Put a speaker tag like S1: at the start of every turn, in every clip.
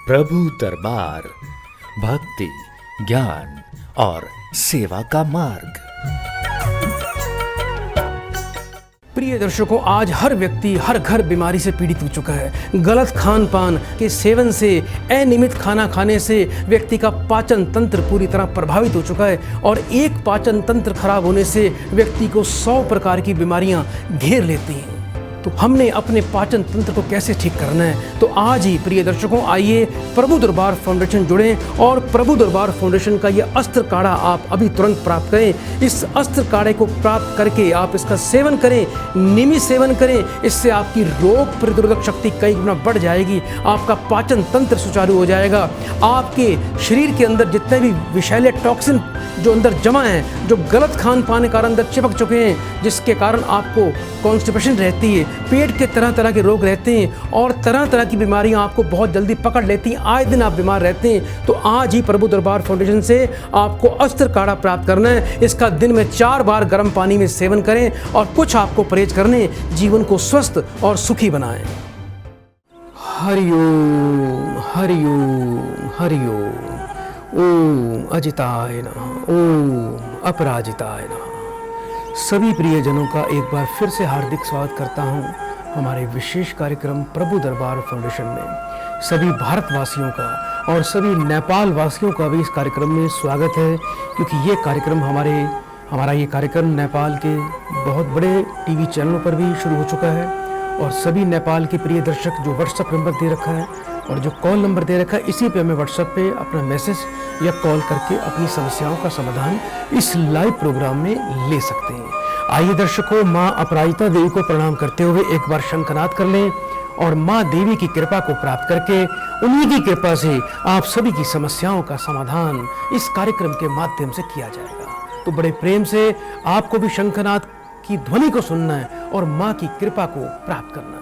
S1: प्रभु दरबार भक्ति, ज्ञान और सेवा का मार्ग।
S2: प्रिय दर्शकों, आज हर व्यक्ति हर घर बीमारी से पीड़ित हो चुका है। गलत खान पान के सेवन से, अनियमित खाना खाने से व्यक्ति का पाचन तंत्र पूरी तरह प्रभावित हो चुका है और एक पाचन तंत्र खराब होने से व्यक्ति को 100 प्रकार की बीमारियां घेर लेती हैं। तो हमने अपने पाचन तंत्र को कैसे ठीक करना है, तो आज ही प्रिय दर्शकों आइए प्रभु दरबार फाउंडेशन जुड़ें और प्रभु दरबार फाउंडेशन का ये अस्त्र काढ़ा आप अभी तुरंत प्राप्त करें। इस अस्त्र काढ़े को प्राप्त करके आप इसका सेवन करें, नियमित सेवन करें। इससे आपकी रोग प्रतिरोधक शक्ति कई गुना बढ़ जाएगी, आपका पाचन तंत्र सुचारू हो जाएगा, आपके शरीर के अंदर जितने भी विषैले टॉक्सिन जो अंदर जमा हैं, जो गलत खान पान के कारण अंदर चिपक चुके हैं, जिसके कारण आपको कॉन्स्टिपेशन रहती है, पेट के तरह तरह के रोग रहते हैं और तरह तरह की बीमारियां आपको बहुत जल्दी पकड़ लेती हैं, आए दिन आप बीमार रहते हैं, तो आज ही प्रभु दरबार फाउंडेशन से आपको अस्त्र काढ़ा प्राप्त करना है। इसका दिन में 4 बार गर्म पानी में सेवन करें और कुछ आपको परहेज करने, जीवन को स्वस्थ और सुखी बनाएं। हरिओम हरिओम हरिओम। ओम अजिताय नमः, ओम अपराजिताय नमः। सभी प्रियजनों का एक बार फिर से हार्दिक स्वागत करता हूं हमारे विशेष कार्यक्रम प्रभु दरबार फाउंडेशन में। सभी भारतवासियों का और सभी नेपाल वासियों का भी इस कार्यक्रम में स्वागत है, क्योंकि ये कार्यक्रम हमारा ये कार्यक्रम नेपाल के बहुत बड़े टीवी चैनलों पर भी शुरू हो चुका है और सभी नेपाल के प्रिय दर्शक जो व्हाट्सएप नंबर दे रखा है और जो कॉल नंबर दे रखा है, इसी पे हमें व्हाट्सएप पे अपना मैसेज या कॉल करके अपनी समस्याओं का समाधान इस लाइव प्रोग्राम में ले सकते हैं। आइए दर्शकों, माँ अपराजिता देवी को प्रणाम करते हुए एक बार शंखनाद कर लें और माँ देवी की कृपा को प्राप्त करके उन्हीं की कृपा से आप सभी की समस्याओं का समाधान इस कार्यक्रम के माध्यम से किया जाएगा। तो बड़े प्रेम से आपको भी शंखनाद की ध्वनि को सुनना है और माँ की कृपा को प्राप्त करना है।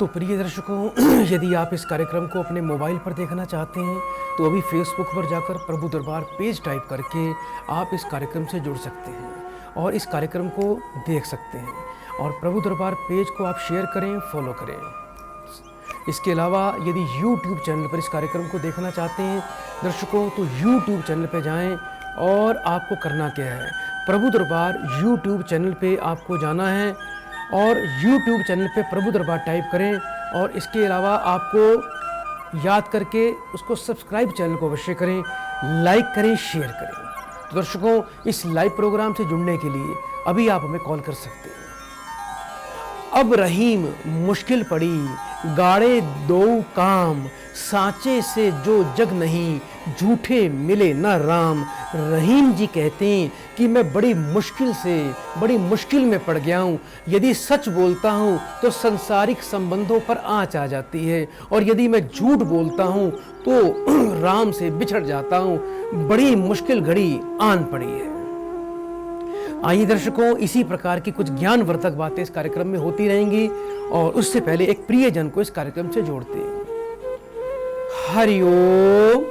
S2: तो प्रिय दर्शकों, यदि आप इस कार्यक्रम को अपने मोबाइल पर देखना चाहते हैं तो अभी फेसबुक पर जाकर प्रभु दरबार पेज टाइप करके आप इस कार्यक्रम से जुड़ सकते हैं और इस कार्यक्रम को देख सकते हैं और प्रभु दरबार पेज को आप शेयर करें, फॉलो करें। इसके अलावा यदि YouTube चैनल पर इस कार्यक्रम को देखना चाहते हैं दर्शकों, तो YouTube चैनल पर जाएँ और आपको करना क्या है, प्रभु दरबार YouTube चैनल पर आपको जाना है और YouTube चैनल पे प्रभु दरबार टाइप करें और इसके अलावा आपको याद करके उसको सब्सक्राइब चैनल को अवश्य करें, लाइक करें, शेयर करें। तो दर्शकों, इस लाइव प्रोग्राम से जुड़ने के लिए अभी आप हमें कॉल कर सकते हैं। अब रहीम मुश्किल पड़ी, गाड़े दो काम, साँचे से जो जग नहीं, झूठे मिले न राम। रहीम जी कहते हैं कि मैं बड़ी मुश्किल में पड़ गया हूँ। यदि सच बोलता हूँ तो संसारिक संबंधों पर आँच आ जाती है और यदि मैं झूठ बोलता हूँ तो राम से बिछड़ जाता हूँ। बड़ी मुश्किल घड़ी आन पड़ी है। आइए दर्शकों, इसी प्रकार की कुछ ज्ञानवर्धक बातें इस कार्यक्रम में होती रहेंगी और उससे पहले एक प्रियजन को इस कार्यक्रम से जोड़ते हैं। हरिओम।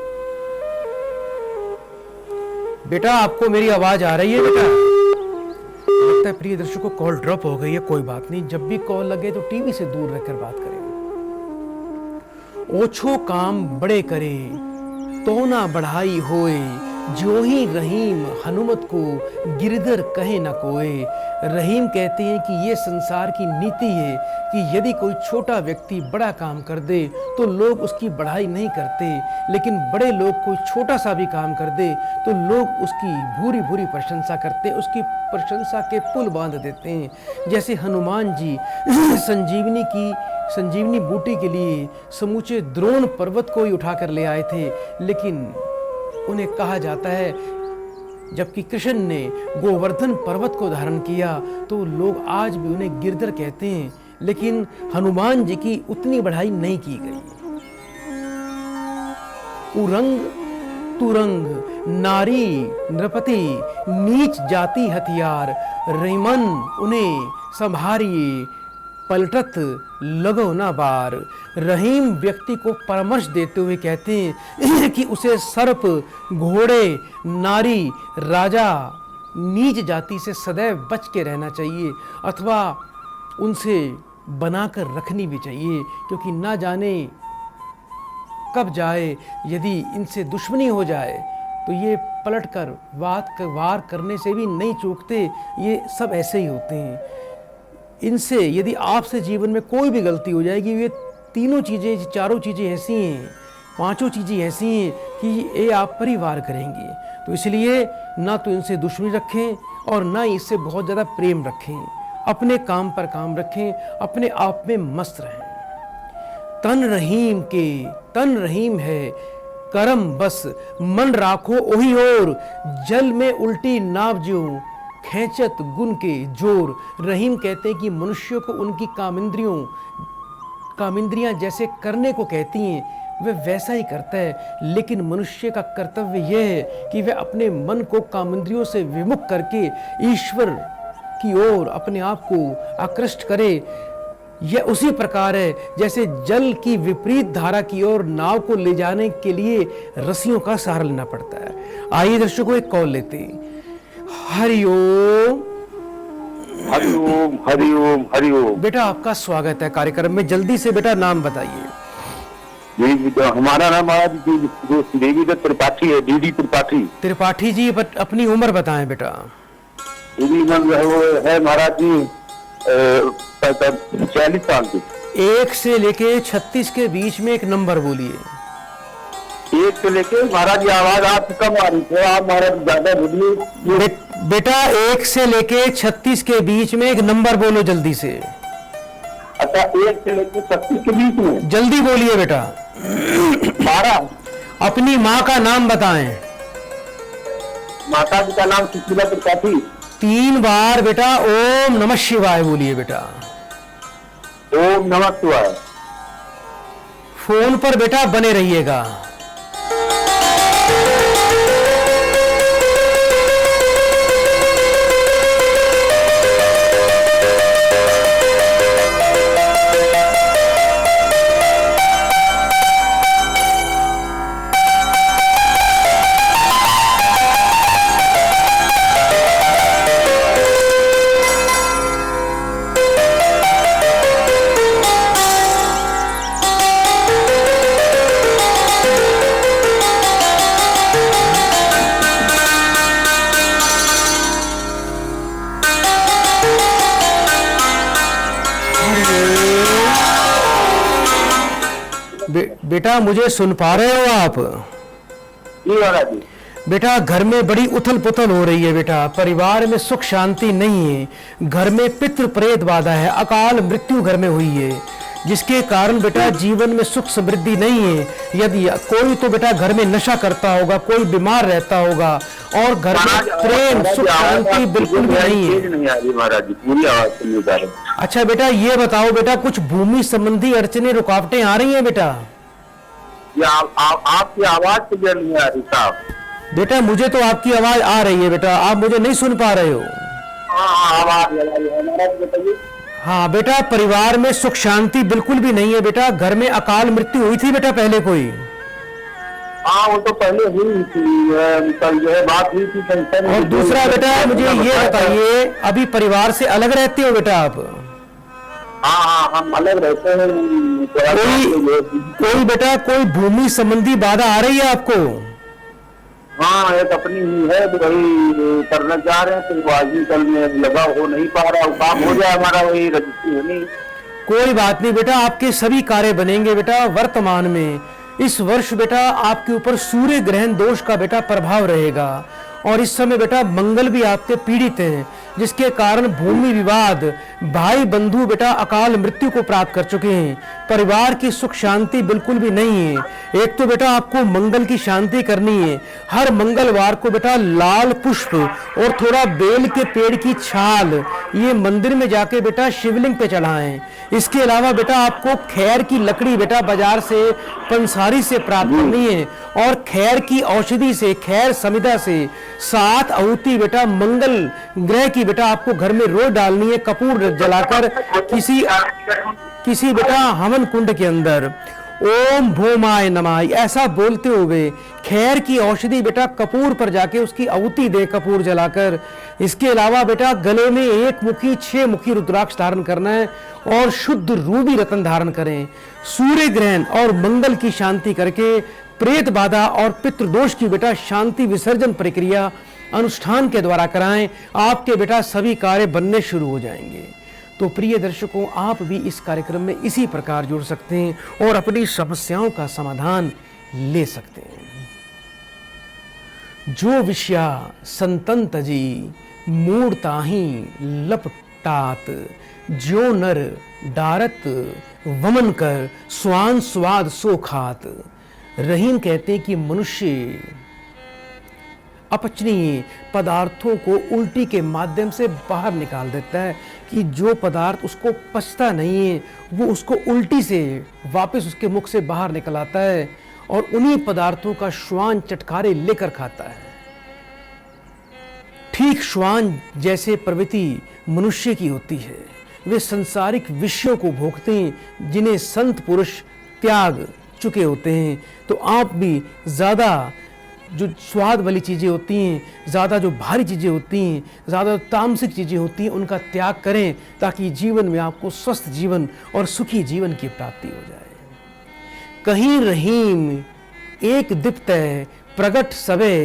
S2: बेटा, आपको मेरी आवाज आ रही है बेटा? लगता है प्रिय दर्शकों कॉल ड्रॉप हो गई है, कोई बात नहीं। जब भी कॉल लगे तो टीवी से दूर रहकर बात करें। ओछो काम बड़े करे तो ना बढ़ाई होए, जो ही रहीम हनुमत को गिरधर कहे न कोई। रहीम कहते हैं कि ये संसार की नीति है कि यदि कोई छोटा व्यक्ति बड़ा काम कर दे तो लोग उसकी बढ़ाई नहीं करते, लेकिन बड़े लोग कोई छोटा सा भी काम कर दे तो लोग उसकी भूरी भूरी प्रशंसा करते हैं, उसकी प्रशंसा के पुल बांध देते हैं। जैसे हनुमान जी संजीवनी बूटी के लिए समूचे द्रोण पर्वत को ही उठाकर ले आए थे, लेकिन उन्हें कहा जाता है जबकि कृष्ण ने गोवर्धन पर्वत को धारण किया तो लोग आज भी उन्हें गिरधर कहते हैं, लेकिन हनुमान जी की उतनी बढ़ाई नहीं की गई। उरंग तुरंग, नारी नृपति, नीच जाति हथियार, रहीमन उन्हें संभारिए, पलटत लगो ना बार। रहीम व्यक्ति को परामर्श देते हुए कहते हैं कि उसे सर्प, घोड़े, नारी, राजा, नीच जाति से सदैव बच के रहना चाहिए अथवा उनसे बनाकर रखनी भी चाहिए, क्योंकि ना जाने कब जाए, यदि इनसे दुश्मनी हो जाए तो ये पलटकर वार करने से भी नहीं चूकते। ये सब ऐसे ही होते हैं। इनसे यदि आपसे जीवन में कोई भी गलती हो जाएगी, ये तीनों चीज़ें, चारों चीज़ें ऐसी हैं, पांचों चीज़ें ऐसी हैं कि ये आप पर ही वार करेंगी। तो इसलिए ना तो इनसे दुश्मनी रखें और ना इससे बहुत ज़्यादा प्रेम रखें। अपने काम पर काम रखें, अपने आप में मस्त रहें। तन रहीम है, करम बस मन राखो ओही और, जल में उल्टी नाव जो खेचत गुण के जोर। रहीम कहते हैं कि मनुष्य को उनकी कामिंद्रियां जैसे करने को कहती हैं वह वैसा ही करता है, लेकिन मनुष्य का कर्तव्य यह है कि वह अपने मन को कामिंद्रियों से विमुख करके ईश्वर की ओर अपने आप को आकृष्ट करे। यह उसी प्रकार है जैसे जल की विपरीत धारा की ओर नाव को ले जाने के लिए रस्सियों का सहारा लेना पड़ता है। आइए दर्शकों, एक कॉल लेते हैं। हरिओम।
S3: हरिओम हरिओम हरिओम।
S2: बेटा आपका स्वागत है कार्यक्रम में। जल्दी से बेटा नाम बताइए।
S3: हमारा नाम महाराज देवी दत्त त्रिपाठी है, डीडी त्रिपाठी।
S2: त्रिपाठी जी अपनी उम्र बताएं बेटा।
S3: मेरी उम्र है महाराज जी 40 साल की।
S2: 1 से लेके 36 के बीच में एक नंबर बोलिए।
S3: 1 से लेके महाराज जी आवाज आपकी कम आ रही है, आप महाराज ज्यादा बोलिए।
S2: बेटा 1 से लेके 36 के बीच में एक नंबर बोलो जल्दी से।
S3: अच्छा, 1 से लेके 36 के बीच में
S2: जल्दी बोलिए बेटा।
S3: 12।
S2: अपनी माँ का नाम बताएं।
S3: माता जी का नाम सुशीला त्रिपाठी।
S2: 3 बार बेटा ओम नमः शिवाय बोलिए बेटा।
S3: ओम नमः शिवाय।
S2: फोन पर बेटा बने रहिएगा। बेटा मुझे सुन पा रहे हो आप?
S3: जी।
S2: बेटा घर में बड़ी उथल पुथल हो रही है बेटा, परिवार में सुख शांति नहीं है, घर में पितृ प्रेत बाधा है, अकाल मृत्यु घर में हुई है, जिसके कारण बेटा जीवन में सुख समृद्धि नहीं है। यदि कोई तो बेटा घर में नशा करता होगा, कोई बीमार रहता होगा और घर में प्रेम सुख शांति बिल्कुल भी नहीं है।
S3: महाराज जी पूरी आवाज सुनने जा रहे।
S2: अच्छा बेटा ये बताओ बेटा, कुछ भूमि संबंधी अड़चने रुकावटें आ रही हैं बेटा?
S3: आपकी आवाज क्लियर नहीं आ रही साहब।
S2: बेटा मुझे तो आपकी आवाज आ रही है बेटा, आप मुझे नहीं सुन पा रहे हो? हाँ बेटा, परिवार में सुख शांति बिल्कुल भी नहीं है बेटा, घर में अकाल मृत्यु हुई थी बेटा पहले कोई?
S3: हाँ वो तो पहले हुई थी, बात हुई थी।
S2: और दूसरा बेटा मुझे ये बताइए, अभी परिवार से अलग रहते हो बेटा आप?
S3: हाँ हम अलग रहते हैं।
S2: कोई बेटा कोई भूमि संबंधी बाधा आ रही है आपको?
S3: हाँ एक अपनी ही है, वही करना चाह रहे हैं, तो बाजी कल में लगा हो नहीं पा रहा, काम हो जाए हमारा, वही रजिस्ट्री होनी।
S2: कोई बात नहीं बेटा, आपके सभी कार्य बनेंगे बेटा। वर्तमान में इस वर्ष बेटा आपके ऊपर सूर्य ग्रहण दोष का बेटा प्रभाव रहेगा और इस समय बेटा मंगल भी आपके पीड़ित हैं, जिसके कारण भूमि विवाद, भाई बंधु बेटा अकाल मृत्यु को प्राप्त कर चुके हैं। परिवार की सुख शांति बिल्कुल भी नहीं है। एक तो बेटा आपको मंगल की शांति करनी है। हर मंगलवार को बेटा लाल पुष्प और थोड़ा बेल के पेड़ की छाल ये मंदिर में जाके बेटा शिवलिंग पे चढ़ाएं। इसके अलावा बेटा आपको खैर की लकड़ी बेटा बाजार से पंसारी से प्राप्त करनी है और खैर की औषधि से, खैर समिधा से 7 आहुति बेटा मंगल ग्रह की बेटा आपको घर में रोज डालनी है, कपूर जलाकर किसी बेटा हवन कुंड के अंदर। ओम भूमाय नमः ऐसा बोलते हुए खैर की औषधि बेटा कपूर पर जाके उसकी आहुति दे कपूर जलाकर। इसके अलावा बेटा गले में 1 मुखी 6 मुखी रुद्राक्ष धारण करना है और शुद्ध रूबी रत्न धारण करें। सूर्य ग्रहण और मंगल की शांति करके प्रेत बाधा और पितृदोष की बेटा शांति विसर्जन प्रक्रिया अनुष्ठान के द्वारा कराएं। आपके बेटा सभी कार्य बनने शुरू हो जाएंगे। तो प्रिय दर्शकों, आप भी इस कार्यक्रम में इसी प्रकार जुड़ सकते हैं और अपनी समस्याओं का समाधान ले सकते हैं। जो विषया संतन तजी मूर्ताही लपटात, जो नर डारत वमन कर स्वान स्वाद सो खात। रहीम कहते हैं कि मनुष्य अपचनीय पदार्थों को उल्टी के माध्यम से बाहर निकाल देता है, कि जो पदार्थ उसको पचता नहीं है वो उसको उल्टी से वापस उसके मुख से बाहर निकल आता है और उन्हीं पदार्थों का श्वान चटकारे लेकर खाता है। ठीक श्वान जैसे प्रवृत्ति मनुष्य की होती है, वे संसारिक विषयों को भोगते हैं जिन्हें संत पुरुष त्याग चुके होते हैं। तो आप भी ज़्यादा जो स्वाद वाली चीज़ें होती हैं, ज़्यादा जो भारी चीज़ें होती हैं, ज़्यादा तामसिक चीज़ें होती हैं, उनका त्याग करें ताकि जीवन में आपको स्वस्थ जीवन और सुखी जीवन की प्राप्ति हो जाए। कहीं रहीम एक दीप्त प्रगट सबे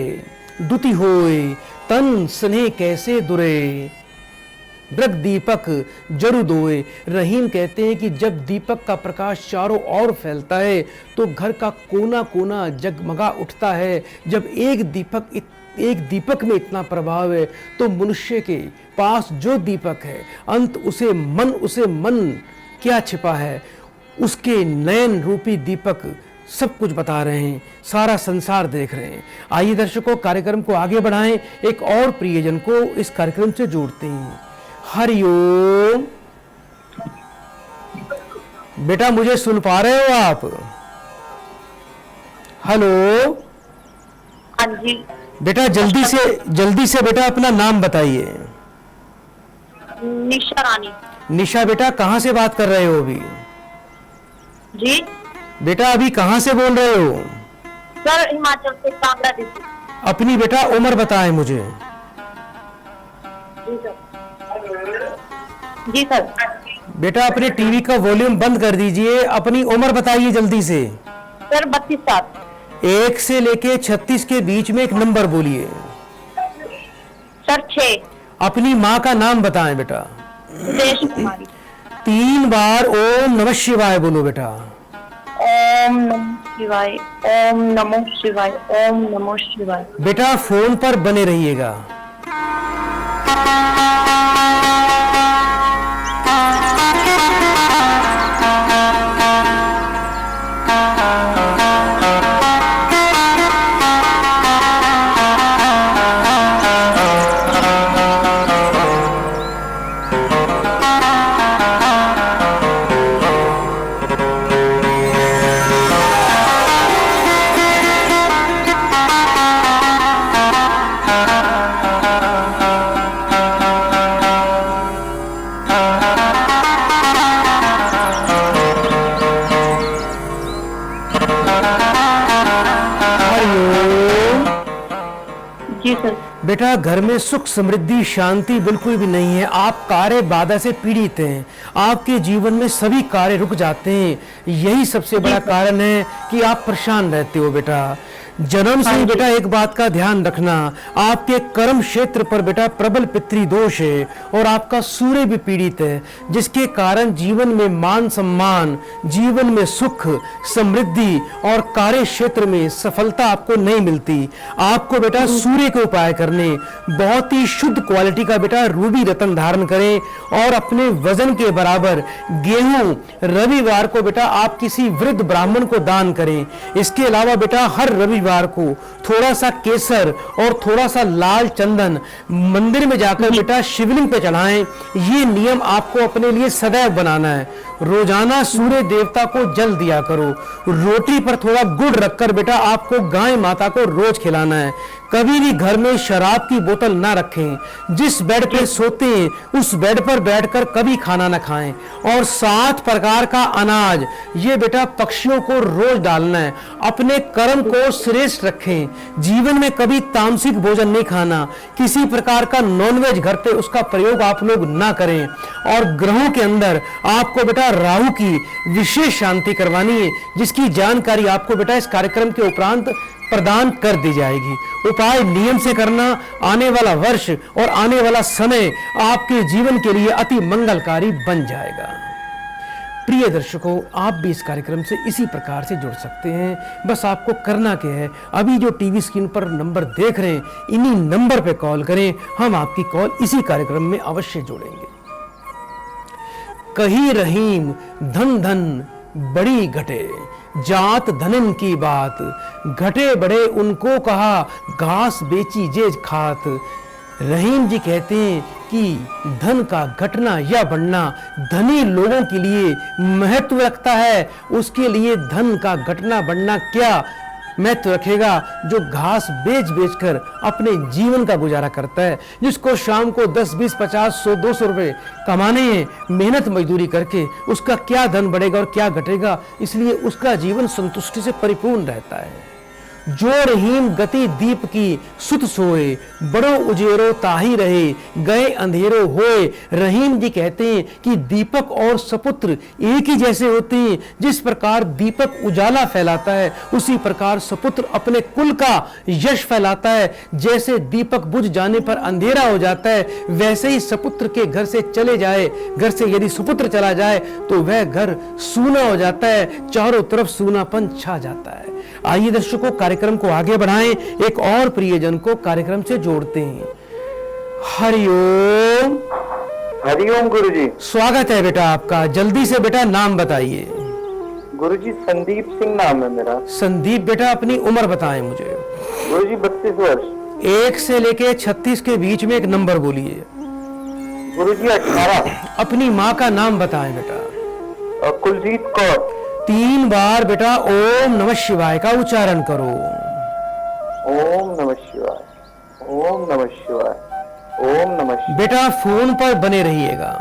S2: दुति होए, तन स्नेह कैसे दुरे दृग दीपक जरु दोए। रहीम कहते हैं कि जब दीपक का प्रकाश चारों ओर फैलता है तो घर का कोना कोना जगमगा उठता है। जब एक दीपक में इतना प्रभाव है तो मनुष्य के पास जो दीपक है अंत उसे मन क्या छिपा है, उसके नयन रूपी दीपक सब कुछ बता रहे हैं, सारा संसार देख रहे हैं। आइए दर्शकों, कार्यक्रम को आगे बढ़ाएं, एक और प्रियजन को इस कार्यक्रम से जोड़ते हैं। हरिओम। बेटा मुझे सुन पा रहे हो आप? हेलो।
S4: हाँ जी।
S2: बेटा जल्दी से बेटा अपना नाम बताइए।
S4: निशा रानी।
S2: निशा बेटा कहाँ से बात कर रहे हो अभी?
S4: जी
S2: बेटा अभी कहाँ से बोल रहे हो?
S4: सर हिमाचल से, कांगड़ा डिस्ट्रिक्ट।
S2: अपनी बेटा उम्र बताएं मुझे।
S4: जी सर। जी सर।
S2: बेटा अपने टीवी का वॉल्यूम बंद कर दीजिए, अपनी उम्र बताइए जल्दी से।
S4: सर 32 साल।
S2: 1 से लेके 36 के बीच में एक नंबर बोलिए।
S4: सर 6।
S2: अपनी माँ का नाम बताएं बेटा।
S4: सुदेश कुमारी।
S2: 3 बार ओम नमः शिवाय बोलो बेटा।
S4: ओम नमः शिवाय, ओम नमः शिवाय, ओम नमः शिवाय।
S2: बेटा फोन पर बने रहिएगा। बेटा घर में सुख समृद्धि शांति बिल्कुल भी नहीं है। आप कार्य बाधा से पीड़ित हैं, आपके जीवन में सभी कार्य रुक जाते हैं। यही सबसे बड़ा कारण है कि आप परेशान रहते हो बेटा। जन्म से ही बेटा एक बात का ध्यान रखना, आपके कर्म क्षेत्र पर बेटा प्रबल पितृ दोष है और आपका सूर्य भी पीड़ित है, जिसके कारण जीवन में मान सम्मान, जीवन में सुख समृद्धि और कार्य क्षेत्र में सफलता आपको नहीं मिलती। आपको बेटा सूर्य के उपाय करने, बहुत ही शुद्ध क्वालिटी का बेटा रूबी रत्न धारण करें और अपने वजन के बराबर गेहूं रविवार को बेटा आप किसी वृद्ध ब्राह्मण को दान करें। इसके अलावा बेटा हर रविवार को थोड़ा सा केसर और थोड़ा सा लाल चंदन मंदिर में जाकर बेटा शिवलिंग पे चढ़ाएं। ये नियम आपको अपने लिए सदैव बनाना है। रोजाना सूर्य देवता को जल दिया करो। रोटी पर थोड़ा गुड़ रखकर बेटा आपको गाय माता को रोज खिलाना है। कभी भी घर में शराब की बोतल ना रखें। जिस बेड पे सोते हैं उस बेड पर बैठकर कभी खाना ना खाएं। और 7 प्रकार का अनाज ये बेटा पक्षियों को रोज डालना है। अपने कर्म को श्रेष्ठ रखें। जीवन में कभी तामसिक भोजन नहीं खाना। किसी प्रकार का नॉनवेज घर पे उसका प्रयोग आप लोग ना करें। और ग्रहों के अंदर आपको बेटा राहु की विशेष शांति करवानी है, जिसकी जानकारी आपको बेटा इस कार्यक्रम के उपरांत प्रदान कर दी जाएगी। उपाय नियम से करना, आने वाला वर्ष और आने वाला समय आपके जीवन के लिए अति मंगलकारी बन जाएगा। प्रिय दर्शकों, आप भी इस कार्यक्रम से इसी प्रकार से जुड़ सकते हैं। बस आपको करना क्या है, अभी जो टीवी स्क्रीन पर नंबर देख रहे हैं इन्हीं नंबर पे कॉल करें। हम आपकी कॉल इसी कार्यक्रम में अवश्य जोड़ेंगे। कही रहीम धन धन बड़ी घटे, जात धनन की बात, घटे बड़े उनको कहा, घास बेची जेज खात। रहीम जी कहते हैं कि धन का घटना या बढ़ना धनी लोगों के लिए महत्व रखता है। उसके लिए धन का घटना बढ़ना क्या महत्व रखेगा? जो घास बेच बेचकर अपने जीवन का गुजारा करता है, जिसको शाम को 10, 20, 50, 100, 200 रुपए कमाने हैं मेहनत मजदूरी करके, उसका क्या धन बढ़ेगा और क्या घटेगा? इसलिए उसका जीवन संतुष्टि से परिपूर्ण रहता है। जो रहीम गति दीप की सुत सोए, बड़ो उजेरो ताही रहे, गए अंधेरो होए। रहीम जी कहते हैं कि दीपक और सपुत्र एक ही जैसे होते हैं। जिस प्रकार दीपक उजाला फैलाता है, उसी प्रकार सपुत्र अपने कुल का यश फैलाता है। जैसे दीपक बुझ जाने पर अंधेरा हो जाता है, वैसे ही सपुत्र के घर से चले जाए, घर से यदि सुपुत्र चला जाए तो वह घर सूना हो जाता है, चारों तरफ सूनापन छा जाता है। आइए दर्शकों, कार्यक्रम को आगे बढ़ाएं, एक और प्रियजन को कार्यक्रम से जोड़ते हैं। हरिओम।
S3: हरिओम गुरुजी।
S2: स्वागत है बेटा आपका। जल्दी से बेटा नाम बताइए।
S3: गुरुजी संदीप सिंह नाम है मेरा।
S2: संदीप बेटा, अपनी उम्र बताएं मुझे।
S3: गुरुजी 32 वर्ष।
S2: 1 से लेके 36 के बीच में एक नंबर बोलिए।
S3: गुरुजी 18।
S2: अपनी माँ का नाम बताएं बेटा।
S3: कुलजीत कौर।
S2: 3 बार बेटा ओम नमः शिवाय का उच्चारण करो।
S3: ओम नमः शिवाय, ओम नमः शिवाय, ओम नमः शिवाय।
S2: बेटा फोन पर बने रहिएगा।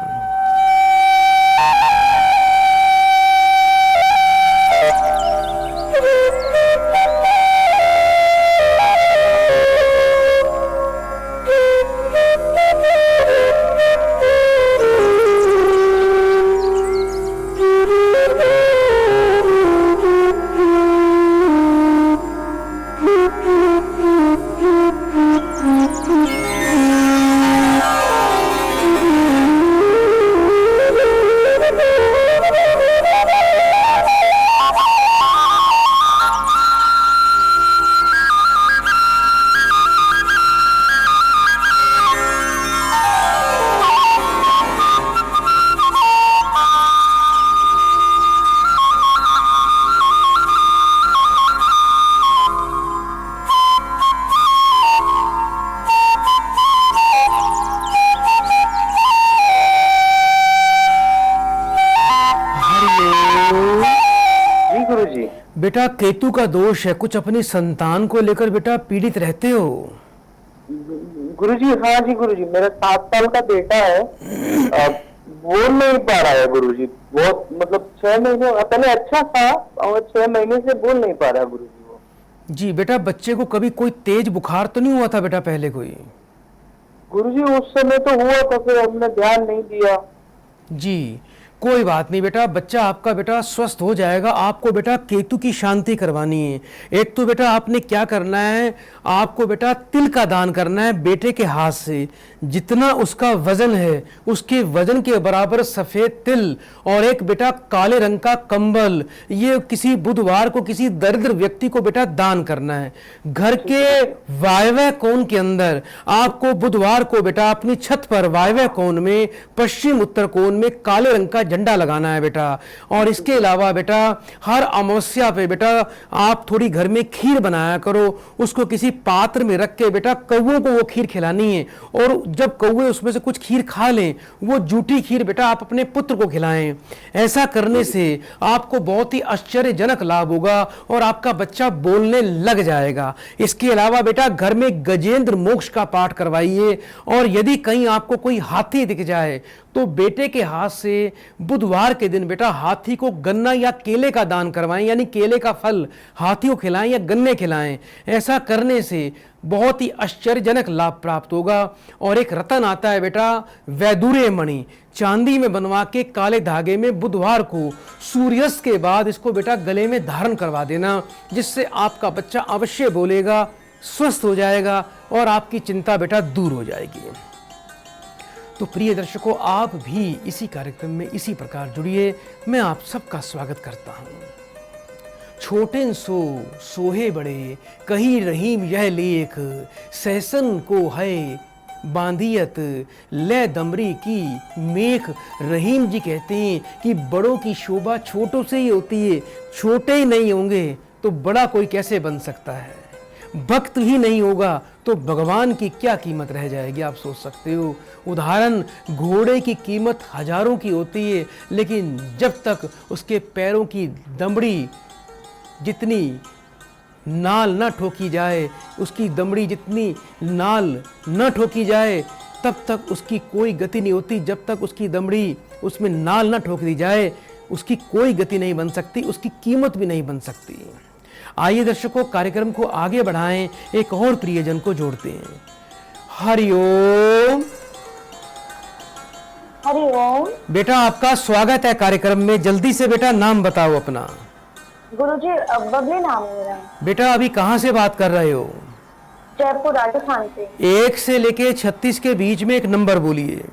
S2: बेटा केतु का दोष है, कुछ अपनी संतान को लेकर बेटा पीड़ित रहते हो।
S3: गुरुजी हाँ जी गुरुजी, मेरा 7 साल का बेटा है, बोल नहीं पा रहा है गुरुजी। बहुत मतलब 6 महीने पहले अच्छा था और 6 महीने से बोल नहीं पा रहा है गुरुजी वो।
S2: जी बेटा, बच्चे को कभी कोई तेज बुखार तो नहीं हुआ था बेटा पहले कोई?
S3: गुरुजी उस समय तो हुआ था, फिर हमने ध्यान नहीं दिया।
S2: जी, कोई बात नहीं बेटा, बच्चा आपका बेटा स्वस्थ हो जाएगा। आपको बेटा केतु की शांति करवानी है। एक तो बेटा आपने क्या करना है, आपको बेटा तिल का दान करना है बेटे के हाथ से। जितना उसका वजन है उसके वजन के बराबर सफेद तिल और एक बेटा काले रंग का कंबल, ये किसी बुधवार को किसी दरिद्र व्यक्ति को बेटा दान करना है। घर के वायव्य कोण के अंदर आपको बुधवार को बेटा अपनी छत पर वायव्य कोण में पश्चिम उत्तर कोण में काले रंग का झंडा लगाना है बेटा। और इसके अलावा बेटा हर अमावस्या पे बेटा आप थोड़ी घर में खीर बनाया करो, उसको किसी पात्र में रख के बेटा कौवों को वो खीर खिलानी है। और जब कौवे उसमें से कुछ खीर खा लें, वो जूठी खीर बेटा आप अपने पुत्र को खिलाएं। ऐसा करने से आपको बहुत ही आश्चर्यजनक लाभ होगा और आपका बच्चा बोलने लग जाएगा। इसके अलावा बेटा घर में गजेंद्र मोक्ष का पाठ करवाइए। और यदि कहीं आपको कोई हाथी दिख जाए तो बेटे के हाथ से बुधवार के दिन बेटा हाथी को गन्ना या केले का दान करवाएं, यानी केले का फल हाथी को खिलाएं या गन्ने खिलाएं। ऐसा करने से बहुत ही आश्चर्यजनक लाभ प्राप्त होगा। और एक रतन आता है बेटा वैदुर्य मणि, चांदी में बनवा के काले धागे में बुधवार को सूर्यास्त के बाद इसको बेटा गले में धारण करवा देना, जिससे आपका बच्चा अवश्य बोलेगा, स्वस्थ हो जाएगा और आपकी चिंता बेटा दूर हो जाएगी। तो प्रिय दर्शकों, आप भी इसी कार्यक्रम में इसी प्रकार जुड़िए। मैं आप सबका स्वागत करता हूँ। छोटे सो सोहे बड़े, कही रहीम यह लेख, सहसन को है बांधियत ले दमरी की मेख। रहीम जी कहते हैं कि बड़ों की शोभा छोटों से ही होती है। छोटे ही नहीं होंगे तो बड़ा कोई कैसे बन सकता है। भक्त ही नहीं होगा तो भगवान की क्या कीमत रह जाएगी, आप सोच सकते हो। उदाहरण, घोड़े की कीमत हजारों की होती है, लेकिन जब तक उसके पैरों की दमड़ी जितनी नाल न ठोकी जाए, उसकी दमड़ी जितनी नाल न ठोकी जाए, तब तक उसकी कोई गति नहीं होती। जब तक उसकी दमड़ी उसमें नाल न ठोक दी जाए, उसकी कोई गति नहीं बन सकती, उसकी कीमत भी नहीं बन सकती। आइए दर्शकों, कार्यक्रम को आगे बढ़ाएं, एक और प्रियजन को जोड़ते हैं। हरिओम।
S4: हरिओम।
S2: बेटा आपका स्वागत है कार्यक्रम में। जल्दी से बेटा नाम बताओ अपना।
S4: गुरुजी बबली नाम है मेरा।
S2: बेटा अभी कहाँ से बात कर रहे हो?
S4: जयपुर राजस्थान से।
S2: 1 से लेके 36 के बीच में एक नंबर बोलिए।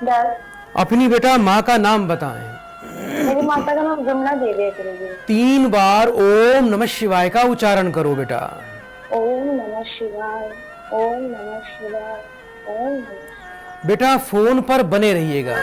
S4: 10।
S2: अपनी बेटा माँ का नाम बताएं।
S4: मेरी माता का नाम जमुना देवी है गुरुजी।
S2: 3 बार ओम नमः शिवाय का उच्चारण करो बेटा।
S4: ओम नमः शिवाय, ओम नमः शिवाय, ओम नमः शिवाय।
S2: बेटा फोन पर बने रहिएगा।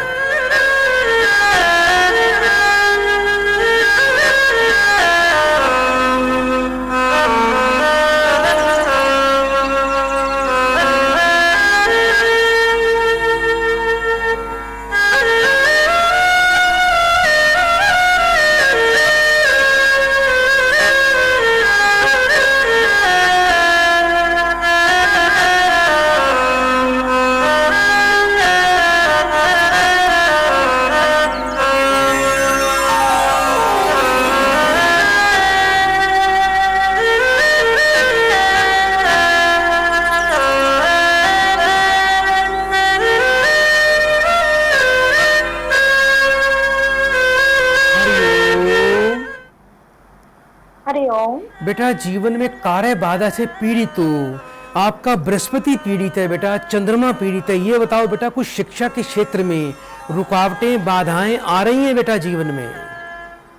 S2: बेटा जीवन में कार्य बाधा से पीड़ित हो, आपका बृहस्पति पीड़ित है बेटा, चंद्रमा पीड़ित है। ये बताओ बेटा कुछ शिक्षा के क्षेत्र में रुकावटें बाधाएं आ रही हैं बेटा जीवन में?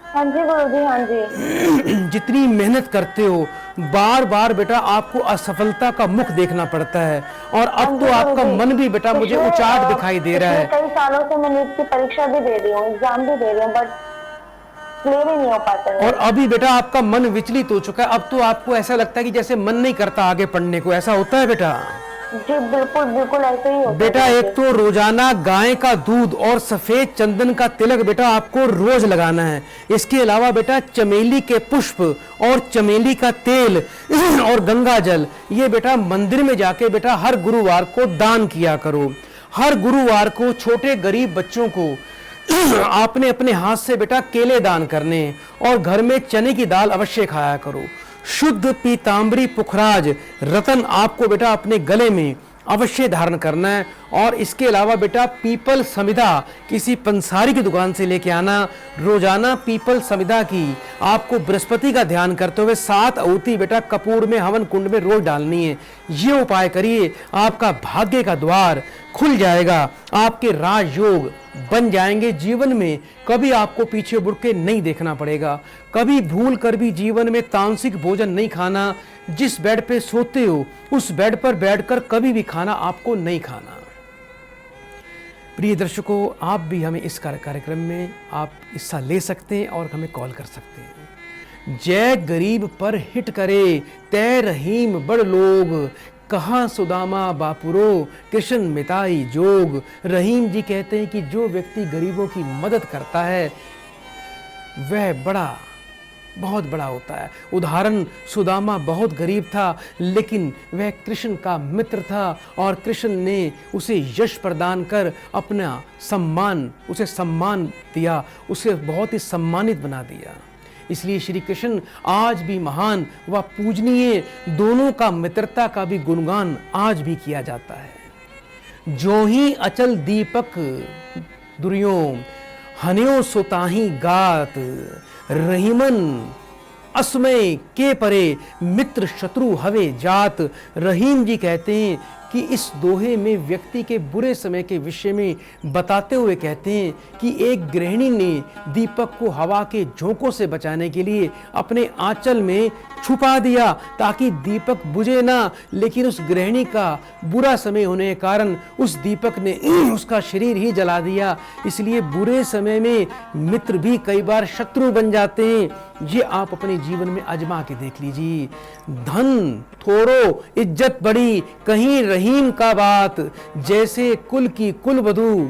S4: हाँ जी गुरुजी, हाँ जी।
S2: जितनी मेहनत करते हो बार बार बेटा आपको असफलता का मुख देखना पड़ता है। और अब तो आपका मन भी बेटा मुझे उचाट दिखाई दे रहा है।
S4: कई सालों से मैं नीट की परीक्षा भी दे रही हूँ, एग्जाम भी दे रही हूँ, बट क्लियर ही नहीं हो पाता है।
S2: और अभी बेटा आपका मन विचलित हो चुका है। अब तो आपको ऐसा लगता है कि जैसे मन नहीं करता आगे पढ़ने को। ऐसा होता है बेटा?
S4: जी बिल्कुल बिल्कुल ऐसे ही होता है
S2: बेटा। एक तो रोजाना गाय का दूध और सफेद चंदन का तिलक बेटा आपको रोज लगाना है। इसके अलावा बेटा चमेली के पुष्प और चमेली का तेल और गंगा जल, ये बेटा मंदिर में जाके बेटा हर गुरुवार को दान किया करो। हर गुरुवार को छोटे गरीब बच्चों को आपने अपने हाथ से बेटा केले दान करने और घर में चने की दाल अवश्य खाया करो। शुद्ध पीतांबरी पुखराज रतन आपको बेटा अपने गले में अवश्य धारण करना है। और इसके अलावा बेटा पीपल समिधा किसी पंसारी की दुकान से लेके आना। रोजाना पीपल समिधा की आपको बृहस्पति का ध्यान करते हुए 7 आहुति बेटा कपूर में हवन कुंड में रोज डालनी है। ये उपाय करिए, आपका भाग्य का द्वार खुल जाएगा, आपके राजयोग बन जाएंगे। जीवन में कभी आपको पीछे मुड़ के नहीं देखना पड़ेगा। कभी भूल कर भी जीवन में तामसिक भोजन नहीं खाना। जिस बेड पे सोते हो उस बेड पर बैठकर कभी भी खाना आपको नहीं खाना। प्रिय दर्शकों, आप भी हमें इस कार्यक्रम में आप हिस्सा ले सकते हैं और हमें कॉल कर सकते हैं। जय गरीब पर हिट करे तय रहीम बड़ लोग, कहाँ सुदामा बापुरो कृष्ण मिताई जोग। रहीम जी कहते हैं कि जो व्यक्ति गरीबों की मदद करता है वह बहुत बड़ा होता है। उदाहरण, सुदामा बहुत गरीब था लेकिन वह कृष्ण का मित्र था और कृष्ण ने उसे यश प्रदान कर उसे सम्मान दिया, उसे बहुत ही सम्मानित बना दिया। इसलिए श्री कृष्ण आज भी महान व पूजनीय, दोनों का मित्रता का भी गुणगान आज भी किया जाता है। जो ही अचल दीपक दुर्यों हन्यो सुताही गात, रहीमन असमय के परे मित्र शत्रु हवे जात। रहीम जी कहते हैं कि इस दोहे में व्यक्ति के बुरे समय के विषय में बताते हुए कहते हैं कि एक गृहिणी ने दीपक को हवा के झोंकों से बचाने के लिए अपने आंचल में छुपा दिया ताकि दीपक बुझे ना, लेकिन उस गृहिणी का बुरा समय होने के कारण उस दीपक ने उसका शरीर ही जला दिया। इसलिए बुरे समय में मित्र भी कई बार शत्रु बन जाते हैं। ये आप अपने जीवन में आजमा के देख लीजिए। धन थोड़ो इज्जत बड़ी कहीं रहीम का बात, जैसे कुल की कुलवधू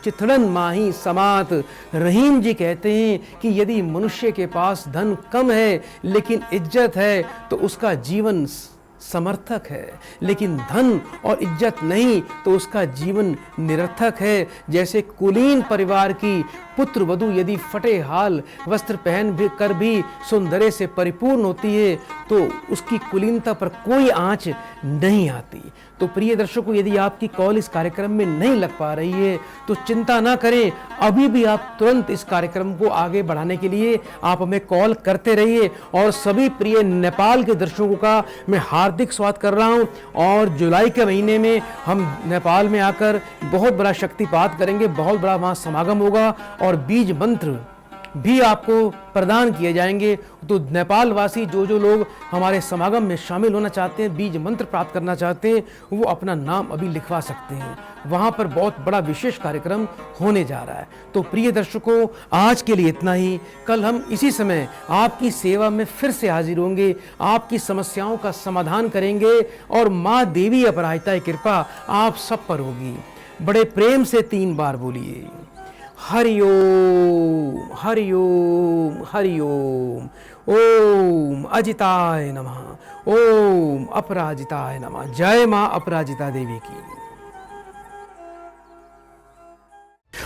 S2: चिथड़न माही समात। रहीम जी कहते हैं कि यदि मनुष्य के पास धन कम है लेकिन इज्जत है तो उसका जीवन समर्थक है, लेकिन धन और इज्जत नहीं तो उसका जीवन निरर्थक है। जैसे कुलीन परिवार की पुत्र वधू यदि फटे हाल वस्त्र पहन भी कर भी सौंदर्य से परिपूर्ण होती है तो उसकी कुलीनता पर कोई आंच नहीं आती। तो प्रिय दर्शकों, यदि आपकी कॉल इस कार्यक्रम में नहीं लग पा रही है तो चिंता ना करें, अभी भी आप तुरंत इस कार्यक्रम को आगे बढ़ाने के लिए आप हमें कॉल करते रहिए। और सभी प्रिय नेपाल के दर्शकों का मैं हार्दिक स्वागत कर रहा हूं। और जुलाई के महीने में हम नेपाल में आकर बहुत बड़ा शक्तिपात करेंगे, बहुत बड़ा वहां समागम होगा और बीज मंत्र भी आपको प्रदान किए जाएंगे। तो नेपाल वासी जो लोग हमारे समागम में शामिल होना चाहते हैं, बीज मंत्र प्राप्त करना चाहते हैं, वो अपना नाम अभी लिखवा सकते हैं। वहाँ पर बहुत बड़ा विशेष कार्यक्रम होने जा रहा है। तो प्रिय दर्शकों, आज के लिए इतना ही। कल हम इसी समय आपकी सेवा में फिर से हाजिर होंगे, आपकी समस्याओं का समाधान करेंगे और माँ देवी अपराजिता की कृपा आप सब पर होगी। बड़े प्रेम से 3 बार बोलिए, हरि ओम हरि ओम हरि ओम। ओम अजिताय नमः, ओम अपराजिताय नमः। जय मां अपराजिता देवी की।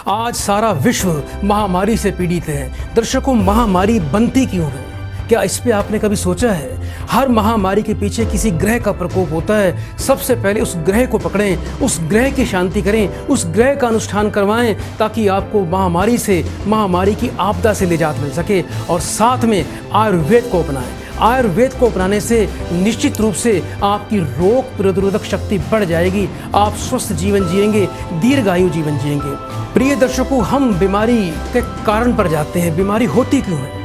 S2: आज सारा विश्व महामारी से पीड़ित है। दर्शकों, महामारी बनती क्यों है? क्या इस पे आपने कभी सोचा है? हर महामारी के पीछे किसी ग्रह का प्रकोप होता है। सबसे पहले उस ग्रह को पकड़ें, उस ग्रह की शांति करें, उस ग्रह का अनुष्ठान करवाएं ताकि आपको महामारी की आपदा से निजात मिल सके। और साथ में आयुर्वेद को अपनाएं। आयुर्वेद को अपनाने से निश्चित रूप से आपकी रोग प्रतिरोधक शक्ति बढ़ जाएगी, आप स्वस्थ जीवन जिएंगे, दीर्घायु जीवन जिएंगे। प्रिय दर्शकों, हम बीमारी के कारण पर जाते हैं। बीमारी होती क्यों है?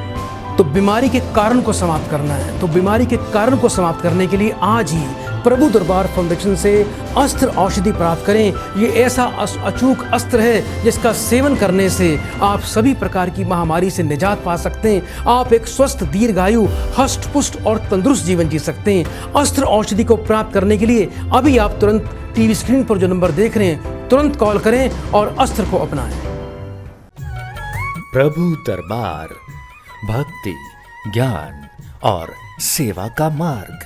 S2: तो बीमारी के कारण को समाप्त करना है। तो बीमारी के कारण को समाप्त करने के लिए आज ही प्रभु दरबार फाउंडेशन से अस्त्र औषधि प्राप्त करें। ये ऐसा अचूक अस्त्र है जिसका सेवन करने से आप सभी प्रकार की महामारी से निजात पा सकते हैं। आप एक स्वस्थ, दीर्घायु, हष्ट पुष्ट और तंदुरुस्त जीवन जी सकते हैं। अस्त्र औषधि को प्राप्त करने के लिए अभी आप तुरंत टीवी स्क्रीन पर जो नंबर देख रहे हैं तुरंत कॉल करें और अस्त्र को अपनाएं।
S1: प्रभु दरबार भक्ति, ज्ञान और सेवा का मार्ग।